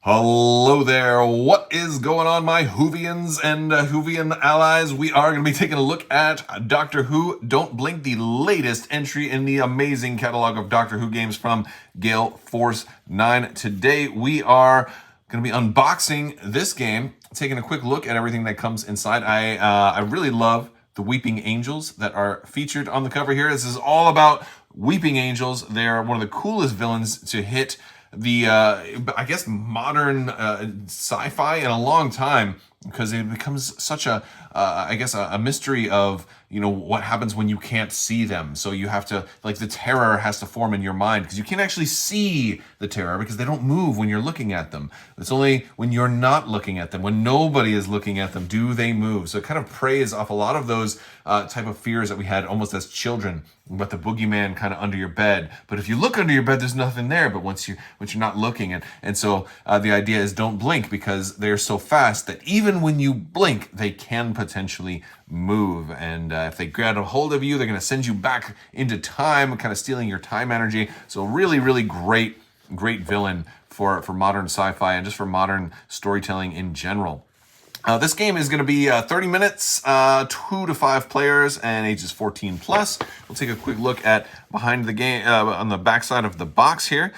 Hello there, what is going on, my Whovians and Whovian allies? We are going to be taking a look at Doctor Who Don't Blink, the latest entry in the amazing catalog of Doctor Who games from Gale Force 9. Today we are going to be unboxing this game, taking a quick look at everything that comes inside. I really love the Weeping Angels that are featured on the cover here. This is all about Weeping Angels. They're one of the coolest villains to hit the I guess modern sci-fi in a long time, because it becomes such a I guess a mystery of, you know, what happens when you can't see them. So you have to, like, the terror has to form in your mind, because you can't actually see the terror because they don't move when you're looking at them. It's only when you're not looking at them, when nobody is looking at them, do they move. So it kind of preys off a lot of those type of fears that we had almost as children, about the boogeyman kind of under your bed. But if you look under your bed, there's nothing there. But once you're not looking, and so the idea is don't blink, because they're so fast that even when you blink, they can potentially move. And if they grab a hold of you, they're going to send you back into time, kind of stealing your time energy. So really, really great villain for modern sci-fi and just for modern storytelling in general. This game is going to be 30 minutes, 2 to 5 players, and ages 14 plus. We'll take a quick look at behind the game, on the backside of the box here.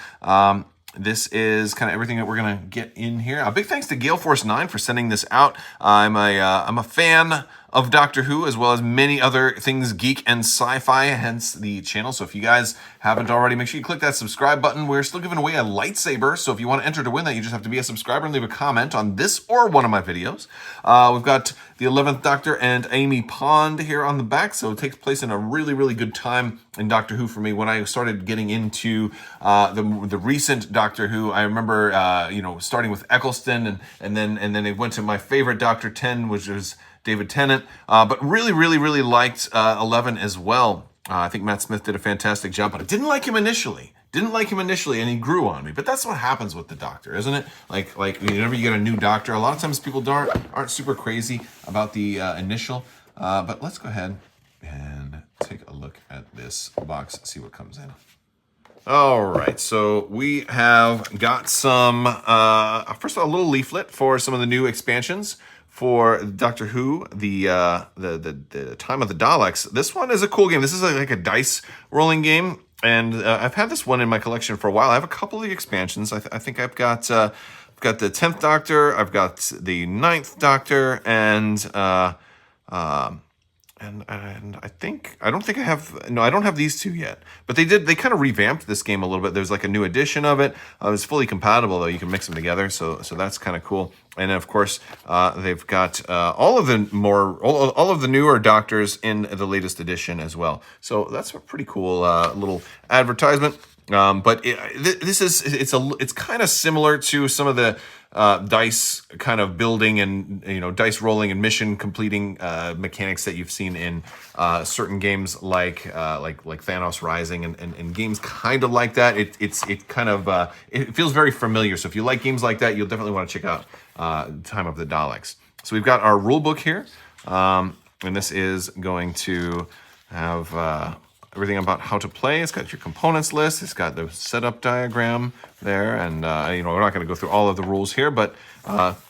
This is kind of everything that we're going to get in here. A big thanks to Gale Force 9 for sending this out. I'm a fan of Doctor Who, as well as many other things geek and sci-fi, hence the channel. So if you guys haven't already, make sure you click that subscribe button. We're still giving away a lightsaber, so if you want to enter to win that, you just have to be a subscriber and leave a comment on this or one of my videos. We've got the 11th Doctor and Amy Pond here on the back, so it takes place in a really, really good time in Doctor Who for me. When I started getting into the recent Doctor Who, I remember starting with Eccleston, and then it went to my favorite Doctor 10, which was David Tennant, but really liked 11 as well. I think Matt Smith did a fantastic job, but I didn't like him initially. And he grew on me. But that's what happens with the Doctor, isn't it? Like whenever you get a new Doctor, a lot of times people aren't super crazy about the initial. But let's go ahead and take a look at this box, see what comes in. All right, so we have got some, first of all, a little leaflet for some of the new expansions for Doctor Who, the Time of the Daleks. This one is a cool game. This is like a dice rolling game, and I've had this one in my collection for a while. I have a couple of the expansions. I think I've got the 10th Doctor, I've got the 9th Doctor, and I don't have these two yet, but they kind of revamped this game a little bit. There's like a new edition of it. It's fully compatible though. You can mix them together. So that's kind of cool. And of course, they've got all of the newer Doctors in the latest edition as well. So that's a pretty cool little advertisement. But it's kind of similar to some of the dice kind of building and dice rolling and mission completing mechanics that you've seen in certain games like Thanos Rising and games kind of like that. It feels very familiar. So if you like games like that, you'll definitely want to check out Time of the Daleks. So we've got our rule book here, and this is going to have everything about how to play. It's got your components list. It's got the setup diagram there, and we're not going to go through all of the rules here, but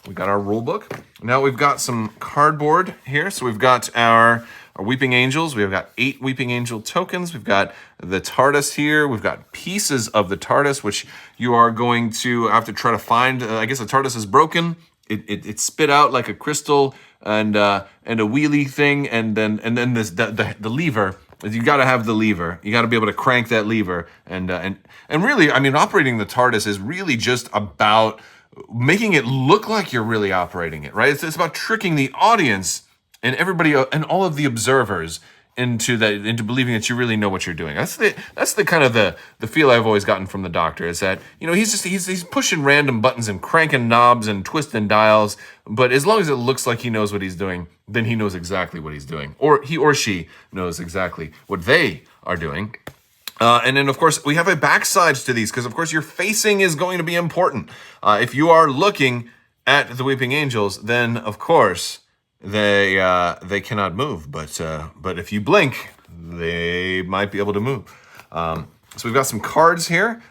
we got our rule book. Now we've got some cardboard here. So we've got our Weeping Angels. We've got 8 Weeping Angel tokens. We've got the TARDIS here. We've got pieces of the TARDIS, which you are going to have to try to find. I guess the TARDIS is broken. It spit out like a crystal and a wheelie thing, and then the lever. You got to have the lever. You got to be able to crank that lever, and really, I mean, operating the TARDIS is really just about making it look like you're really operating it, right? It's about tricking the audience and everybody and all of the observers into believing that you really know what you're doing. That's the kind of the feel I've always gotten from the Doctor, is that he's pushing random buttons and cranking knobs and twisting dials, but as long as it looks like he knows what he's doing, then he knows exactly what he's doing, or he or she knows exactly what they are doing. And then, of course, we have a backside to these, because, of course, your facing is going to be important. If you are looking at the Weeping Angels, then, of course, they cannot move. But if you blink, they might be able to move. So we've got some cards here.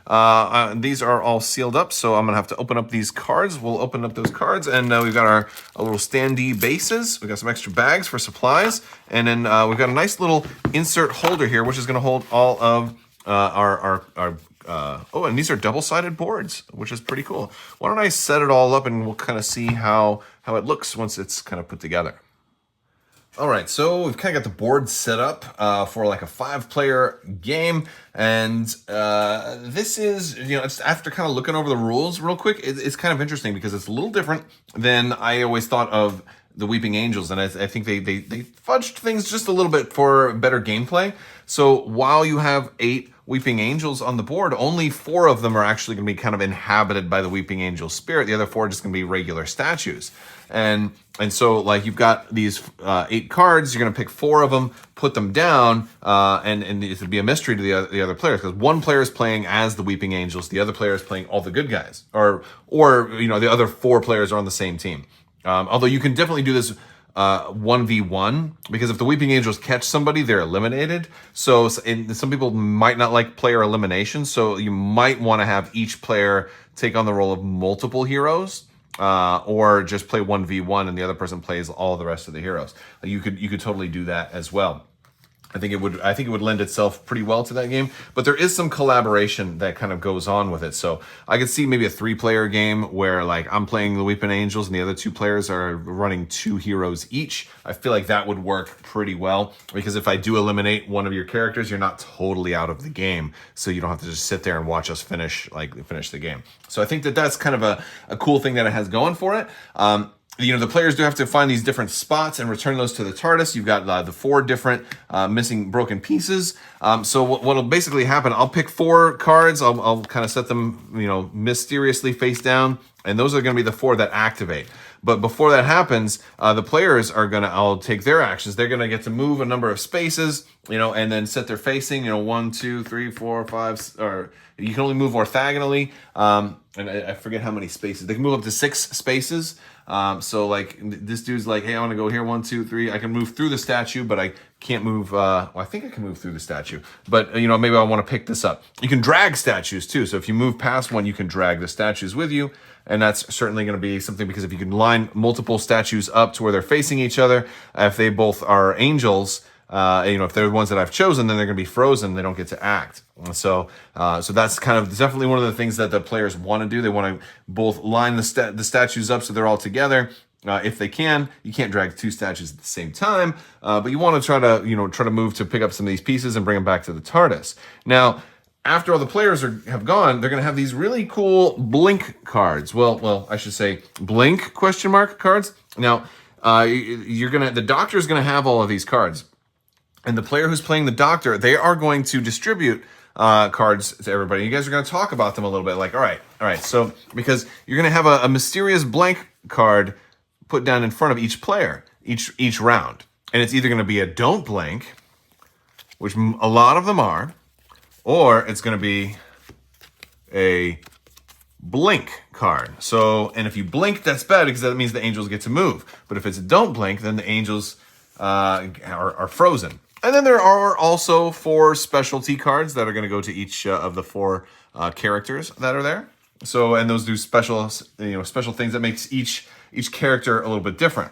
These are all sealed up, so I'm gonna have to open up these cards. We'll open up those cards, and we've got our little standee bases. We've got some extra bags for supplies, and then we've got a nice little insert holder here, which is gonna hold all of our oh, and these are double-sided boards, which is pretty cool. Why don't I set it all up, and we'll kind of see how it looks once it's kind of put together. All right, so we've kind of got the board set up for like a 5-player game, and this is, it's after kind of looking over the rules real quick, it's kind of interesting because it's a little different than I always thought of the Weeping Angels, and I think they fudged things just a little bit for better gameplay. So while you have 8 Weeping Angels on the board, only 4 of them are actually going to be kind of inhabited by the Weeping Angel spirit. The other 4 are just going to be regular statues. And so, like, you've got these 8 cards. You're going to pick 4 of them, put them down, and it would be a mystery to the other players, because one player is playing as the Weeping Angels, the other player is playing all the good guys, or the other 4 players are on the same team. Although you can definitely do this 1v1, because if the Weeping Angels catch somebody, they're eliminated. So some people might not like player elimination, so you might want to have each player take on the role of multiple heroes, or just play 1v1 and the other person plays all the rest of the heroes. You could totally do that as well. I think it would lend itself pretty well to that game, but there is some collaboration that kind of goes on with it. So I could see maybe a 3-player game where, like, I'm playing the Weeping Angels and the other 2 players are running 2 heroes each. I feel like that would work pretty well, because if I do eliminate one of your characters, you're not totally out of the game, so you don't have to just sit there and watch us finish the game. So I think that's kind of a cool thing that it has going for it. The players do have to find these different spots and return those to the TARDIS. You've got the 4 different missing broken pieces. So what'll basically happen, I'll pick 4 cards. I'll kind of set them, mysteriously face down, and those are going to be the 4 that activate. But before that happens, the players I'll take their actions. They're going to get to move a number of spaces, and then set their facing, 1, 2, 3, 4, 5, or you can only move orthogonally. And I forget how many spaces. They can move up to 6 spaces. So like this dude's like, hey, I want to go here, 1, 2, 3. I can move through the statue, but I can't move. Well, I think I can move through the statue, but maybe I want to pick this up. You can drag statues too. So if you move past one, you can drag the statues with you. And that's certainly going to be something, because if you can line multiple statues up to where they're facing each other, if they both are angels, if they're the ones that I've chosen, then they're going to be frozen. They don't get to act. So that's kind of definitely one of the things that the players want to do. They want to both line the statues up so they're all together. If they can, you can't drag 2 statues at the same time, but you want to try to move to pick up some of these pieces and bring them back to the TARDIS. Now, after all the players have gone, they're going to have these really cool blink cards. Well, I should say blink ? Cards. Now, the Doctor's going to have all of these cards. And the player who's playing the Doctor, they are going to distribute cards to everybody. You guys are going to talk about them a little bit. Like, all right. So, because you're going to have a mysterious blank card put down in front of each player, each round. And it's either going to be a don't blink, which a lot of them are, or it's going to be a blink card. So, and if you blink, that's bad, because that means the angels get to move. But if it's a don't blink, then the angels are frozen. And then there are also 4 specialty cards that are going to go to each of the 4 characters that are there. So, and those do special things that makes each character a little bit different.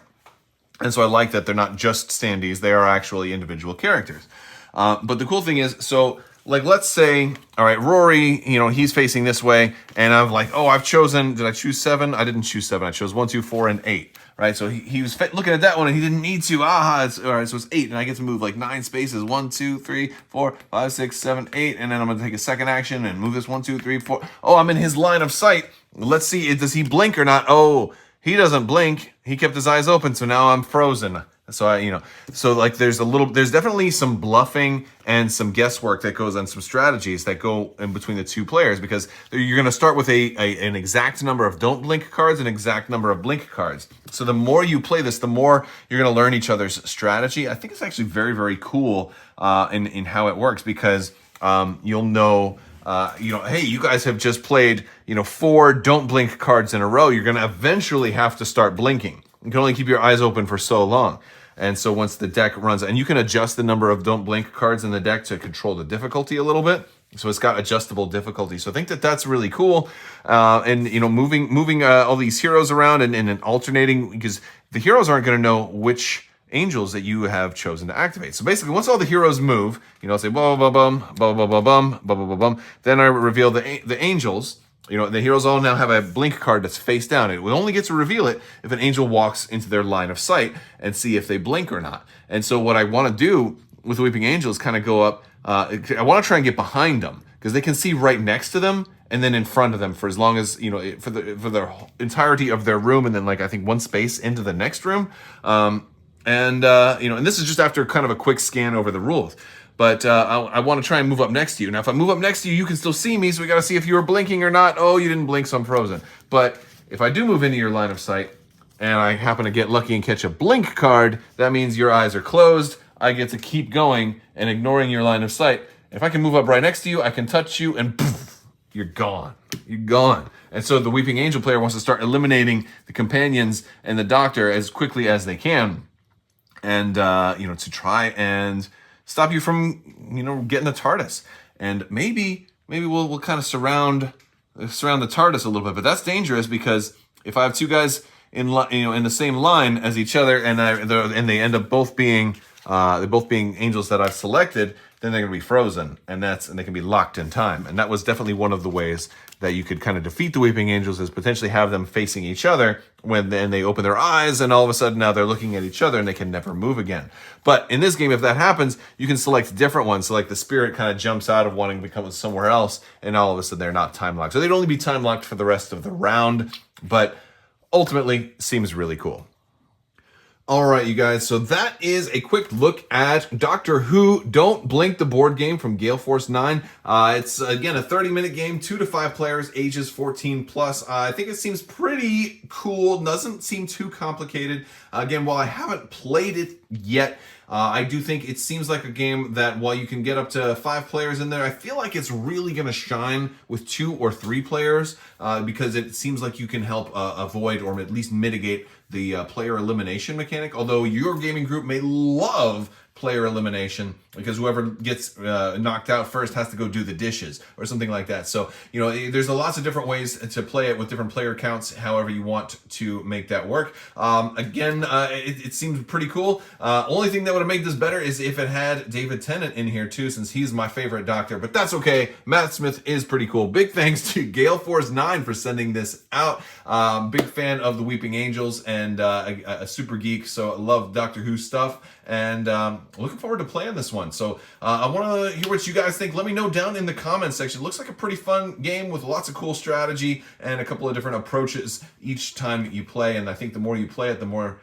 And so I like that they're not just standees; they are actually individual characters. But the cool thing is, so like, let's say, all right, Rory, he's facing this way, and I'm like, oh, I've chosen. Did I choose 7? I didn't choose 7. I chose 1, 2, 4, and 8. Right, so he was looking at that one and he didn't need to. All right, so it's 8, and I get to move like 9 spaces. 1, 2, 3, 4, 5, 6, 7, 8, and then I'm gonna take a second action and move this 1, 2, 3, 4. Oh, I'm in his line of sight. Let's see, does he blink or not? Oh, he doesn't blink. He kept his eyes open, so now I'm frozen. So so like there's definitely some bluffing and some guesswork that goes on, some strategies that go in between the 2 players, because you're going to start with an exact number of don't blink cards, an exact number of blink cards. So the more you play this, the more you're going to learn each other's strategy. I think it's actually very, very cool in how it works, because you'll know, hey, you guys have just played 4 don't blink cards in a row. You're going to eventually have to start blinking. You can only keep your eyes open for so long. And so once the deck runs, and you can adjust the number of don't blink cards in the deck to control the difficulty a little bit. So it's got adjustable difficulty. So I think that that's really cool. And, you know, moving all these heroes around and alternating, because the heroes aren't going to know which angels that you have chosen to activate. So basically, once all the heroes move, you know, say bum bum bum bum bum bum bum bum bum bum, then I reveal the angels. You know, the heroes all now have a blink card that's face down. It will only get to reveal it if an angel walks into their line of sight and see if they blink or not. And so what I want to do with the Weeping Angel is kind of go up. I want to try and get behind them because they can see right next to them and then in front of them for as long as, you know, for the entirety of their room, and then like I think one space into the next room. You know, and this is just after kind of a quick scan over the rules. But I want to try and move up next to you. Now, if I move up next to you, you can still see me, so we got to see if you were blinking or not. Oh, you didn't blink, so I'm frozen. But if I do move into your line of sight and I happen to get lucky and catch a blink card, that means your eyes are closed. I get to keep going and ignoring your line of sight. If I can move up right next to you, I can touch you and poof, you're gone. You're gone. And so the Weeping Angel player wants to start eliminating the companions and the doctor as quickly as they can. And, you know, to try and stop you from, you know, getting the TARDIS. And maybe we'll kind of surround the TARDIS a little bit. But that's dangerous because if I have two guys in the same line as each other and they end up both being angels that I've selected, then they're going to be frozen, and they can be locked in time. And that was definitely one of the ways that you could kind of defeat the Weeping Angels, is potentially have them facing each other when then they open their eyes and all of a sudden now they're looking at each other and they can never move again. But in this game, if that happens, you can select different ones. So like the spirit kind of jumps out of wanting to become somewhere else, and all of a sudden they're not time locked. So they'd only be time locked for the rest of the round, but ultimately seems really cool. All right, you guys, so that is a quick look at Doctor Who Don't Blink, the board game from Gale Force 9. It's, again, a 30-minute game, 2 to 5 players, ages 14 plus. I think it seems pretty cool, doesn't seem too complicated. Again, while I haven't played it yet, I do think it seems like a game that while you can get up to 5 players in there, I feel like it's really going to shine with 2 or 3 players because it seems like you can help avoid or at least mitigate the player elimination mechanic, although your gaming group may love player elimination because whoever gets knocked out first has to go do the dishes or something like that. So, you know, there's lots of different ways to play it with different player counts, however you want to make that work. Again, it seems pretty cool. Only thing that would have made this better is if it had David Tennant in here too, since he's my favorite doctor, but that's okay. Matt Smith is pretty cool. Big thanks to Gale Force 9 for sending this out. Big fan of the Weeping Angels and a super geek, so I love Doctor Who stuff, and looking forward to playing this one. So I want to hear what you guys think. Let me know down in the comments section. Looks like a pretty fun game with lots of cool strategy and a couple of different approaches each time you play. And I think the more you play it, the more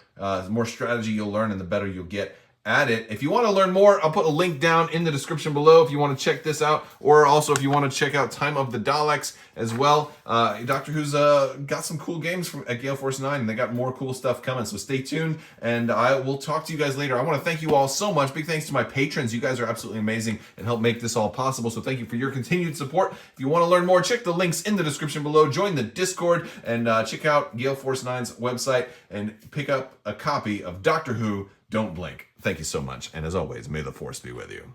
strategy you'll learn and the better you'll get at it. If you want to learn more, I'll put a link down in the description below if you want to check this out, or also if you want to check out Time of the Daleks as well. Doctor Who's got some cool games at Gale Force 9, and they got more cool stuff coming, so stay tuned, and I will talk to you guys later. I want to thank you all so much. Big thanks to my patrons. You guys are absolutely amazing and help make this all possible, so thank you for your continued support. If you want to learn more, check the links in the description below. Join the Discord, and check out Gale Force 9's website, and pick up a copy of Doctor Who Don't Blink. Thank you so much, and as always, may the Force be with you.